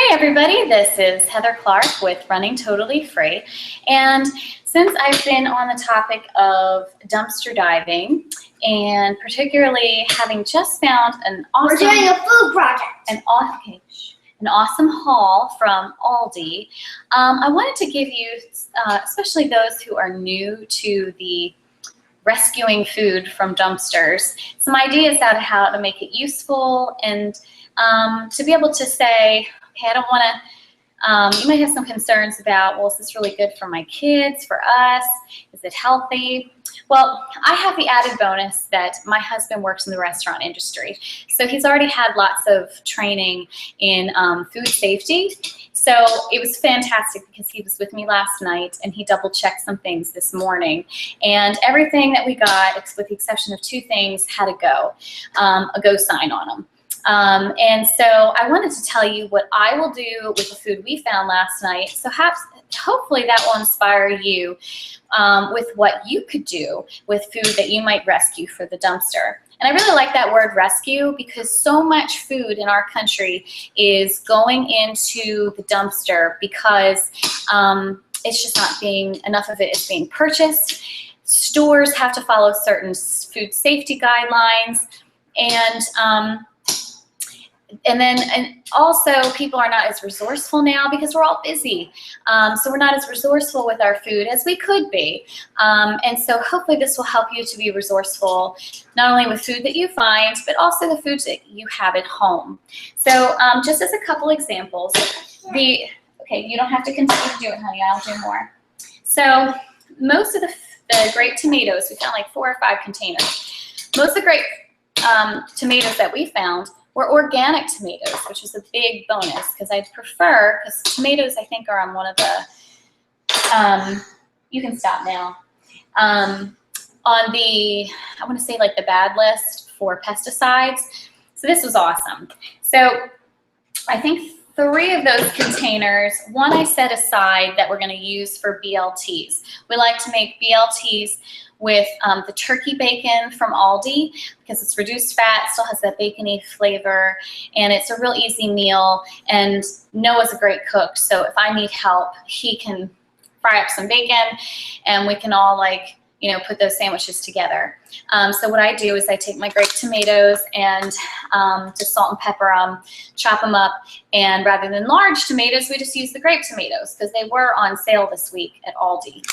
Hi everybody, this is Heather Clark with Running Totally Free, and since I've been on the topic of dumpster diving and particularly having just found an awesome— We're doing a food project. An awesome haul from Aldi, I wanted to give you, especially those who are new to the rescuing food from dumpsters, some ideas on how to make it useful and to be able to say, okay, I don't want to, you might have some concerns about, well, is this really good for my kids, for us? Is it healthy? Well, I have the added bonus that my husband works in the restaurant industry. So he's already had lots of training in food safety. So it was fantastic because he was with me last night and he double checked some things this morning. And everything that we got, with the exception of two things, had a go sign on them. And so I wanted to tell you what I will do with the food we found last night. So hopefully that will inspire you with what you could do with food that you might rescue for the dumpster. And I really like that word rescue because so much food in our country is going into the dumpster because it's just not enough of it is being purchased. Stores have to follow certain food safety guidelines, and also people are not as resourceful now because we're all busy. So we're not as resourceful with our food as we could be. And so hopefully this will help you to be resourceful, not only with food that you find, but also the foods that you have at home. So just as a couple examples, okay, you don't have to continue to do it, honey, I'll do more. So most of the grape tomatoes, we found like 4 or 5 containers. Most of the grape tomatoes that we found were organic tomatoes, which was a big bonus because I'd prefer, because tomatoes I think are on one of the, you can stop now, on the, I want to say like the bad list for pesticides. So this was awesome. So I think 3 of those containers, one I set aside that we're going to use for BLTs. We like to make BLTs with the turkey bacon from Aldi because it's reduced fat, still has that bacony flavor, and it's a real easy meal. And Noah's a great cook, so if I need help, he can fry up some bacon and we can all put those sandwiches together. So what I do is I take my grape tomatoes and just salt and pepper them, chop them up, and rather than large tomatoes, we just use the grape tomatoes because they were on sale this week at Aldi.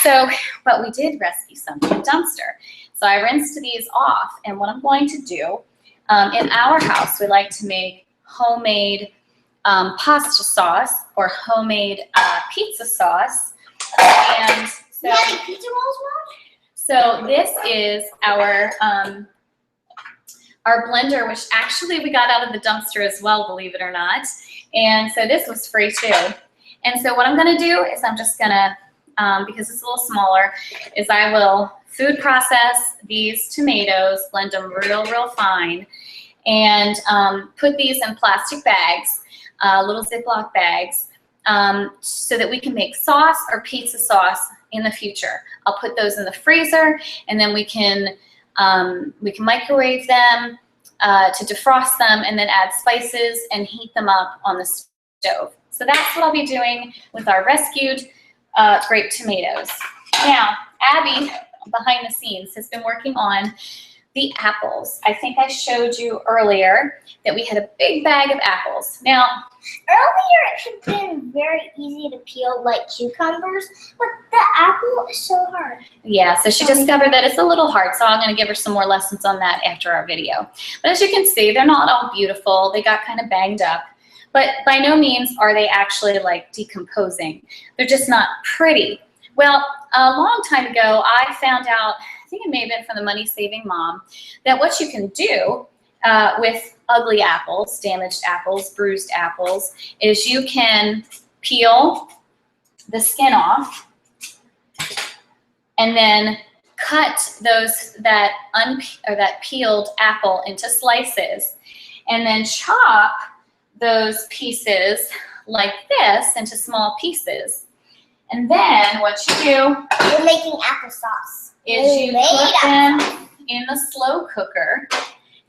So, but we did rescue some from the dumpster. So I rinsed these off, and what I'm going to do, in our house, we like to make homemade pasta sauce or homemade pizza sauce. And so, pizza rolls, Mom? So this is our blender, which actually we got out of the dumpster as well, believe it or not. And so this was free too. And so what I'm going to do is I'm just going to, because it's a little smaller, is I will food process these tomatoes, blend them real fine, and put these in plastic bags, little Ziploc bags, so that we can make sauce or pizza sauce in the future. I'll put those in the freezer, and then we can microwave them to defrost them, and then add spices and heat them up on the stove. So that's what I'll be doing with our rescued grape tomatoes. Now, Abby, behind the scenes, has been working on the apples. I think I showed you earlier that we had a big bag of apples. Now, earlier it had been very easy to peel like cucumbers, but the apple is so hard. Yeah, so she discovered that it's a little hard, so I'm going to give her some more lessons on that after our video. But as you can see, they're not all beautiful. They got kind of banged up. But by no means are they actually like decomposing. They're just not pretty. Well, a long time ago, I found out, I think it may have been from the Money Saving Mom, that what you can do with ugly apples, damaged apples, bruised apples, is you can peel the skin off and then cut that peeled apple into slices and then chop those pieces like this into small pieces. And then what you do, we're making applesauce, is you put them in the slow cooker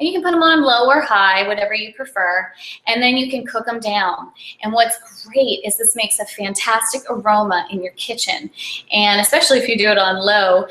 And you can put them on low or high, whatever you prefer, and then you can cook them down. And what's great is this makes a fantastic aroma in your kitchen. And especially if you do it on low,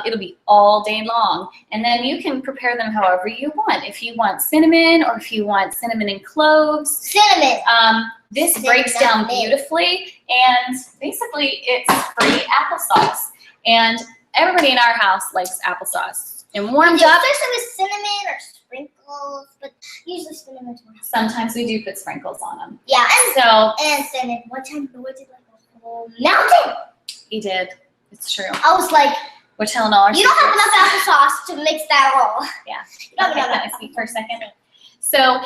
it'll be all day long. And then you can prepare them however you want. If you want cinnamon, or if you want cinnamon and cloves. Cinnamon. This breaks down beautifully, and basically it's free applesauce. And everybody in our house likes applesauce. And warmed up. There's some with cinnamon or sprinkles, but usually cinnamon. Sometimes we do put sprinkles on them. Yeah, and cinnamon. One time, Noah did like a whole mountain. He did. It's true. I was like, we're telling all our you don't have enough applesauce to mix that all. Yeah. No, Okay, can I speak for a second? So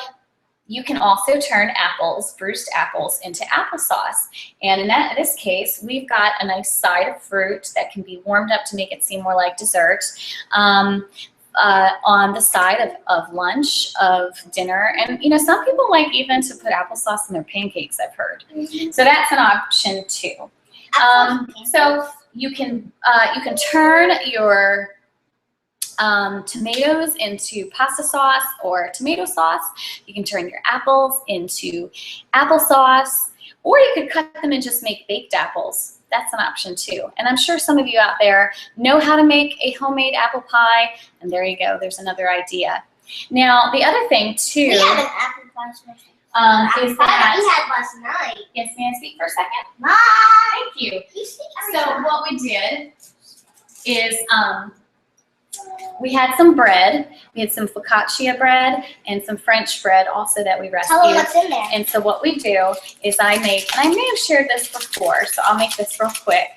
you can also turn apples, bruised apples, into applesauce. And in this case, we've got a nice side of fruit that can be warmed up to make it seem more like dessert. On the side of lunch, of dinner. And, you know, some people like even to put applesauce in their pancakes, I've heard. So that's an option too. So you can turn your tomatoes into pasta sauce or tomato sauce. You can turn your apples into applesauce, or you could cut them and just make baked apples. That's an option too. And I'm sure some of you out there know how to make a homemade apple pie, and there you go, there's another idea. Now, the other thing too, we have an apple pie is that, we had last night. Yes, may I speak for a second? Bye. Thank you. You speak So what we did is we had some bread. We had some focaccia bread and some French bread also that we rescued. Tell them what's in there. And so what we do is I make, and I may have shared this before, so I'll make this real quick,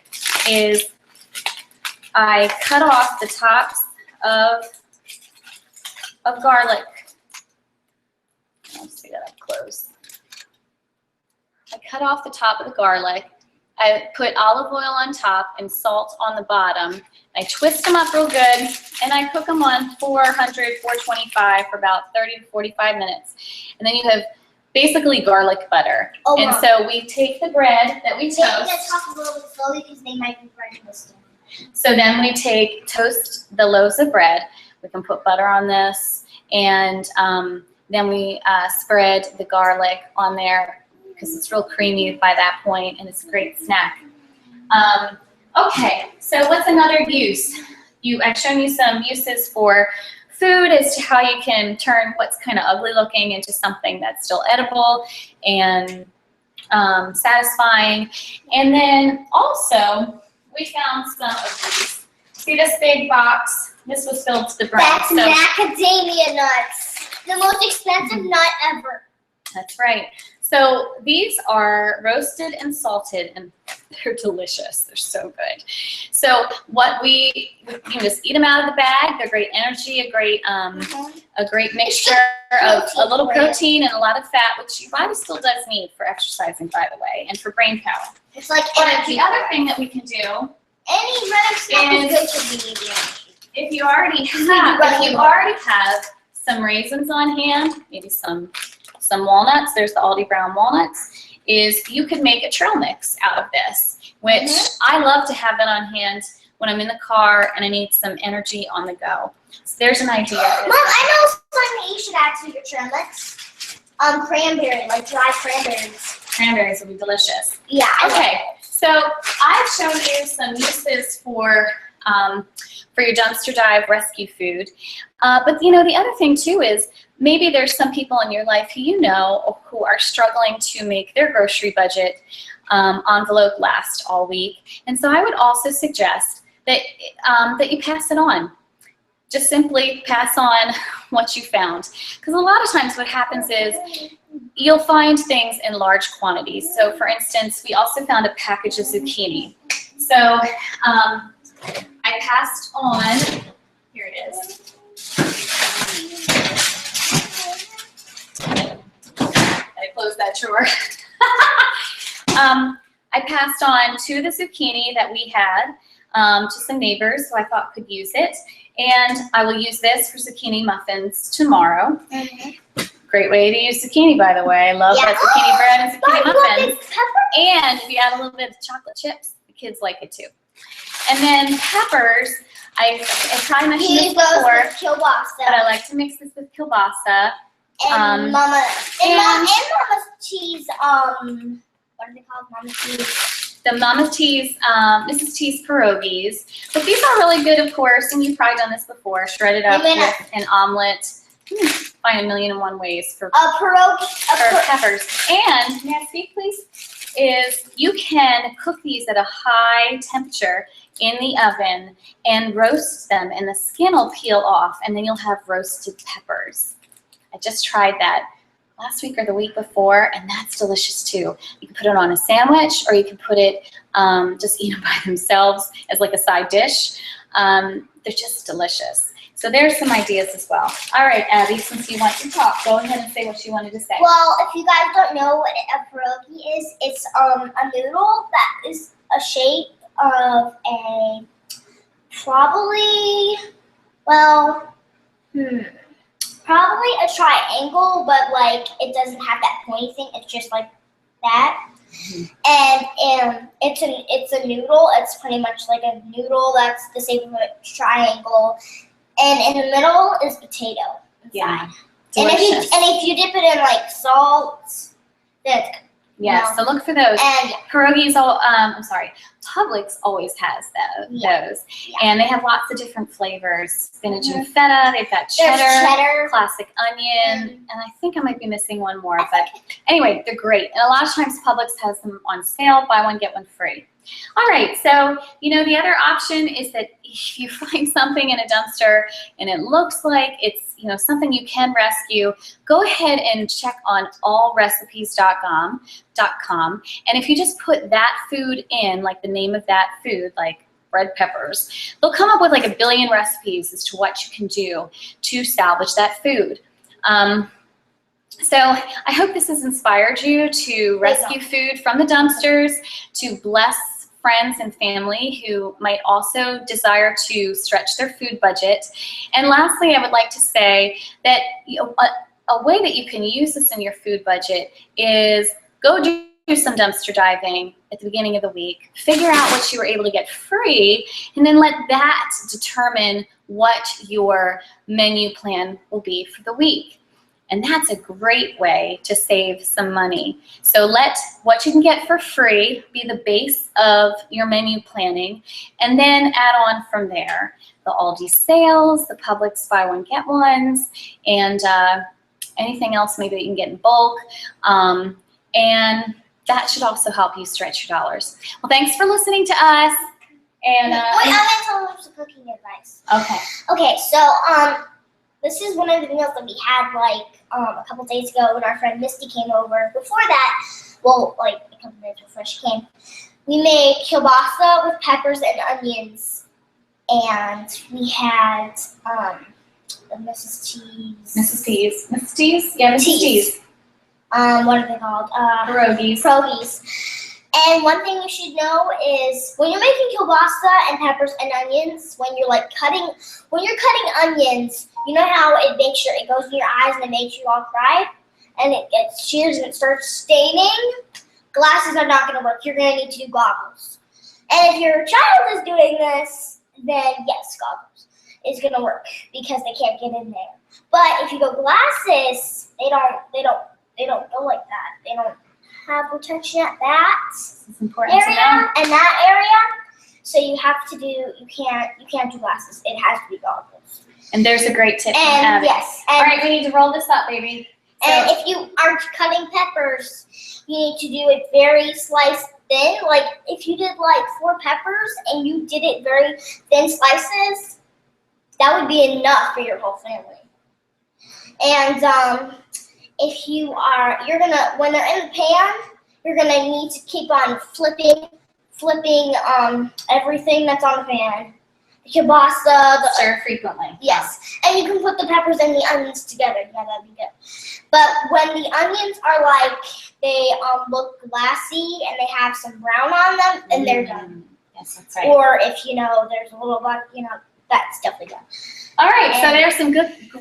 is I cut off the tops of garlic. Let's see that up close. I cut off the top of the garlic. I put olive oil on top and salt on the bottom. I twist them up real good, and I cook them on 400, 425 for about 30 to 45 minutes. And then you have basically garlic butter. Oh, and wow. so we take the bread that we They're toast. going to talk a little bit slowly because they might be bread toasted. So then we toast the loaves of bread. We can put butter on this, and then we spread the garlic on there because it's real creamy by that point, and it's a great snack. Okay, so what's another use? I've shown you some uses for food as to how you can turn what's kind of ugly looking into something that's still edible and satisfying. And then also, we found some of these. See this big box? This was filled to the brim. That's macadamia nuts. The most expensive nut ever. That's right. So these are roasted and salted, and they're delicious. They're so good. So you can just eat them out of the bag. They're great energy, a great mixture of a little protein and a lot of fat, which your body still does need for exercising, by the way, and for brain power. It's like But energy. the other thing that we can do, Any random snack is good to be eating. if you already have some raisins on hand, maybe some walnuts, there's the Aldi Brown walnuts, is you could make a trail mix out of this, which I love to have that on hand when I'm in the car and I need some energy on the go. So there's an idea. Mom, I know something that you should add to your trail mix. Cranberry, like dry cranberries. Cranberries will be delicious. Yeah. Okay, so I've shown you some uses for your dumpster dive rescue food. But you know, the other thing too is maybe there's some people in your life who you know who are struggling to make their grocery budget envelope last all week. And so I would also suggest that, that you pass it on. Just simply pass on what you found. Because a lot of times what happens is you'll find things in large quantities. So for instance, we also found a package of zucchini. So I passed on, here it is. I closed that drawer. I passed on 2 of the zucchini that we had to some neighbors who I thought could use it. And I will use this for zucchini muffins tomorrow. Great way to use zucchini, by the way. I love that zucchini bread and zucchini muffins. And if you add a little bit of chocolate chips, the kids like it too. And then peppers, I tried to mention this before, with kielbasa. but I like to mix this with kielbasa. And Mama's cheese, what are they called? Mama's cheese. The Mama's T's, Mrs. T's pierogies. But these are really good, of course, and you've probably done this before, shredded up with an omelet. Find 1,000,001 ways for peppers. And, may I speak, please? Is you can cook these at a high temperature in the oven and roast them, and the skin will peel off, and then you'll have roasted peppers. I just tried that last week or the week before, and that's delicious too. You can put it on a sandwich, or you can put it, just eat them by themselves as like a side dish. They're just delicious. So there's some ideas as well. All right, Abby, since you want to talk, go ahead and say what you wanted to say. Well, if you guys don't know what a pierogi is, it's a noodle that is a shape of a probably a triangle, but like it doesn't have that pointy thing. It's just like that. And it's a noodle. It's pretty much like a noodle that's the shape of a triangle. And in the middle is potato inside. Yeah, delicious. And if you dip it in like salt, that's good. Yeah, so look for those. And pierogies, Publix always has those. Yeah. And they have lots of different flavors. Spinach and feta, they've got cheddar, classic onion, and I think I might be missing one more. But anyway, they're great. And a lot of times Publix has them on sale, buy one, get one free. All right, so, the other option is that if you find something in a dumpster and it looks like it's, something you can rescue, go ahead and check on allrecipes.com. And if you just put that food in, like the name of that food, like red peppers, they'll come up with like 1 billion recipes as to what you can do to salvage that food. So I hope this has inspired you to rescue food from the dumpsters, to bless friends and family who might also desire to stretch their food budget. And lastly, I would like to say that a way that you can use this in your food budget is go do some dumpster diving at the beginning of the week, figure out what you were able to get free, and then let that determine what your menu plan will be for the week. And that's a great way to save some money. So let what you can get for free be the base of your menu planning, and then add on from there. The Aldi sales, the Publix buy one, get ones, and anything else maybe that you can get in bulk. And that should also help you stretch your dollars. Well, thanks for listening to us. And wait, I'm going to tell them some cooking advice. Okay. Okay, so this is one of the meals that we had like a couple days ago when our friend Misty came over. Before that, well, like a couple days before she came, we made kielbasa with peppers and onions, and we had Mrs. T's. Mrs. T's. Mrs. T's? Yeah, Mrs. T's. What are they called? Pierogies. And one thing you should know is when you're making kielbasa and peppers and onions, when you're cutting onions, you know how it goes in your eyes and it makes you all cry, and it gets tears and it starts staining? Glasses are not going to work. You're going to need to do goggles. And if your child is doing this, then yes, goggles is going to work because they can't get in there. But if you go glasses, they don't go like that. They don't have protection at that area and that area. So you have to you can't do glasses. It has to be goggles. And there's a great tip. And yes. All right, we need to roll this up, baby. And if you are cutting peppers, you need to do it very sliced thin. Like if you did like 4 peppers and you did it very thin slices, that would be enough for your whole family. And if when they're in the pan, you're gonna need to keep on flipping everything that's on the pan. The kielbasa, stir frequently. Yes, and you can put the peppers and the onions together. Yeah, that'd be good. But when the onions are they look glassy and they have some brown on them, and they're done. Yes, that's right. Or if there's a little that's definitely done. All right, so there's some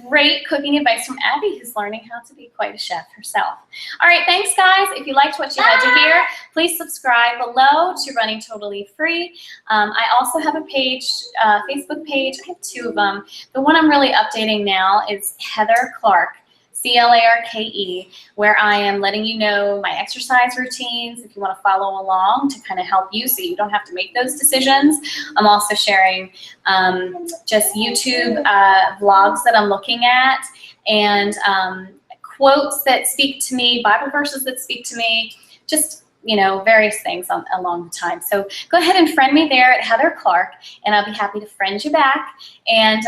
great cooking advice from Abby, who's learning how to be quite a chef herself. All right, thanks, guys. If you liked what you had to hear, please subscribe below to Running Totally Free. I also have a page, Facebook page. I have 2 of them. The one I'm really updating now is Heather Clarke, Clarke, where I am letting you know my exercise routines if you want to follow along to kind of help you so you don't have to make those decisions. I'm also sharing just YouTube vlogs that I'm looking at and quotes that speak to me, Bible verses that speak to me, just various things along the time. So go ahead and friend me there at Heather Clarke, and I'll be happy to friend you back. And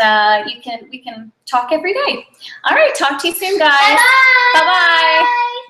we can talk every day. All right, talk to you soon, guys. Bye-bye. Bye-bye.